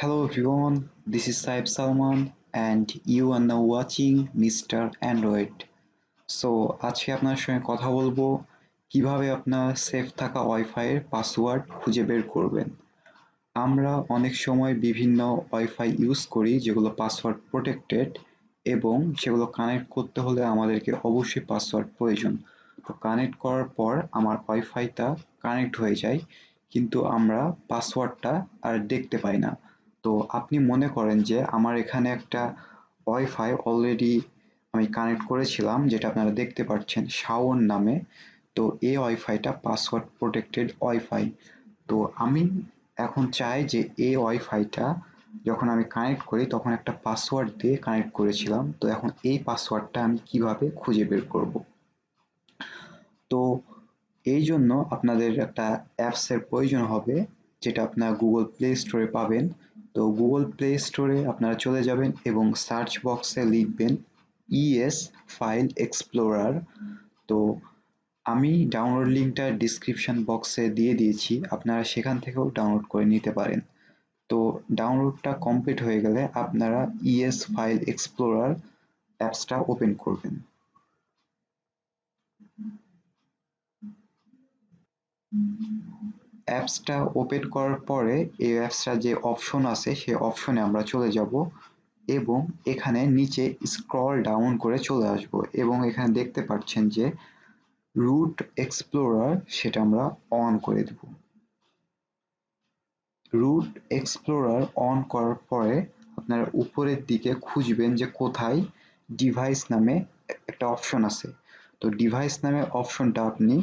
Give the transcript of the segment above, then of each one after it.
Hello everyone, this is Saib Salman and you are now watching Mr. Android. আজকে আপনার সঙ্গে কথা বলবো কিভাবে আপনার সেভ থাকা ওয়াইফাই এর পাসওয়ার্ড খুঁজে বের করবেন। আমরা অনেক সময় বিভিন্ন ওয়াইফাই ইউজ করি যেগুলো পাসওয়ার্ড প্রোটেক্টেড এবং সেগুলো কানেক্ট করতে হলে আমাদেরকে অবশ্যই পাসওয়ার্ড প্রয়োজন। তো কানেক্ট করার পর আমার ওয়াইফাইটা কানেক্ট হয়ে যায় কিন্তু আমরা পাসওয়ার্ডটা আর দেখতে পাই না। তো আপনি মনে করেন যে আমার এখানে একটা ওয়াইফাই অলরেডি আমি কানেক্ট করেছিলাম যেটা আপনারা দেখতে পাচ্ছেন শাওন নামে। তো এই ওয়াইফাইটা পাসওয়ার্ড প্রোটেক্টেড ওয়াইফাই। তো আমি এখন চাই যে এই ওয়াইফাইটা যখন আমি কানেক্ট করি তখন একটা পাসওয়ার্ড দিয়ে কানেক্ট করেছিলাম। তো এখন এই পাসওয়ার্ডটা আমি কিভাবে খুঁজে বের করব? তো এই জন্য আপনাদের একটা অ্যাপসের প্রয়োজন হবে যেটা আপনার গুগল প্লে স্টোরে পাবেন। তো গুগল প্লে স্টোরে আপনারা চলে যাবেন এবং সার্চ বক্সে লিখবেন ইএস ফাইল এক্সপ্লোরার। তো আমি ডাউনলোড লিঙ্কটা ডিসক্রিপশন বক্সে দিয়ে দিয়েছি, আপনারা সেখান থেকেও ডাউনলোড করে নিতে পারেন। তো ডাউনলোডটা কমপ্লিট হয়ে গেলে আপনারা ইএস ফাইল এক্সপ্লোরার অ্যাপসটা ওপেন করবেন। অ্যাপসটা ওপেন করার পরে এই অ্যাপসটা যে অপশন আছে সেই অপশনে আমরা চলে যাব এবং এখানে নিচে স্ক্রল ডাউন করে চলে আসব এবং এখানে দেখতে পাচ্ছেন যে রুট এক্সপ্লোরার সেটা আমরা অন করে দেব। রুট এক্সপ্লোরার অন করার পরে আপনারা উপরের দিকে খুঁজবেন যে কোথায় ডিভাইস নামে একটা অপশন আছে। তো ডিভাইস নামে অপশনটা আপনি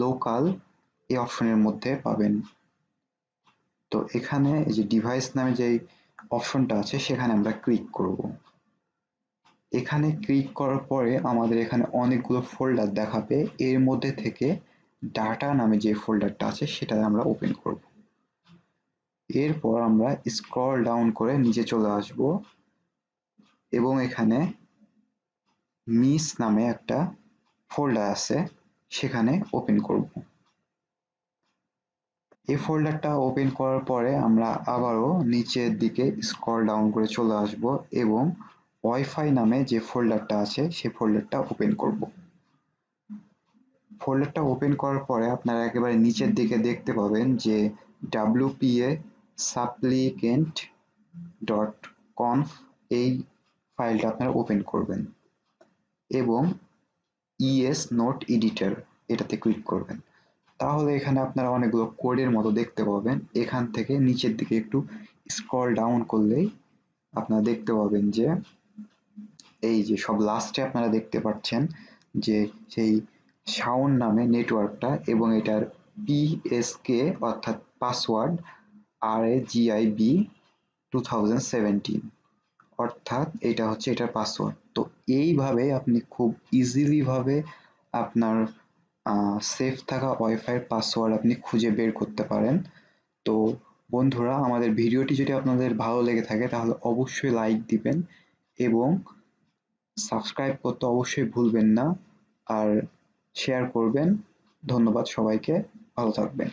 লোকাল এই অপশনের মধ্যে পাবেন। তো এখানে এই যে ডিভাইস নামে যে অপশনটা আছে সেখানে আমরা ক্লিক করব। এখানে ক্লিক করার পরে আমাদের এখানে অনেকগুলো ফোল্ডার দেখাবে, এর মধ্যে থেকে ডাটা নামে যে ফোল্ডারটা আছে সেটা আমরা ওপেন করব। এরপর আমরা স্ক্রল ডাউন করে নিচে চলে আসব এবং এখানে মিস নামে একটা ফোল্ডার আছে সেখানে ওপেন করব। এই ফোল্ডারটা ওপেন করার পরে আমরা আবারও নিচের দিকে স্ক্রল ডাউন করে চলে আসব এবং ওয়াইফাই নামে যে ফোল্ডারটা আছে সেই ফোল্ডারটা ওপেন করব। ফোল্ডারটা ওপেন করার পরে আপনারা একেবারে নিচের দিকে দেখতে পাবেন যে wpa supplicant ডট কনফ এই ফাইলটা আপনারা ওপেন করবেন এবং ইএস নোট এডিটর এটাতে ক্লিক করবেন। তাহলে এখানে আপনারা অনেকগুলো কোডের মতো দেখতে পাবেন। এখান থেকে নিচের দিকে একটু স্ক্রল ডাউন করলেই আপনারা দেখতে পাবেন যে এই যে সব লাস্টে আপনারা দেখতে পাচ্ছেন যে সেই শাওন নামে নেটওয়ার্কটা এবং এটার পিএসকে অর্থাৎ পাসওয়ার্ড RAGIB 2017 অর্থাৎ এটা হচ্ছে এটার পাসওয়ার্ড। তো এইভাবে আপনি খুব ইজিলি ভাবে আপনার সেফ থাকা ওয়াইফাই পাসওয়ার্ড আপনি খুঁজে বের করতে পারেন। তো বন্ধুরা, আমাদের ভিডিওটি যদি আপনাদের ভালো লেগে থাকে তাহলে অবশ্যই লাইক দিবেন এবং সাবস্ক্রাইব করতে অবশ্যই ভুলবেন না আর শেয়ার করবেন। ধন্যবাদ সবাইকে, ভালো থাকবেন।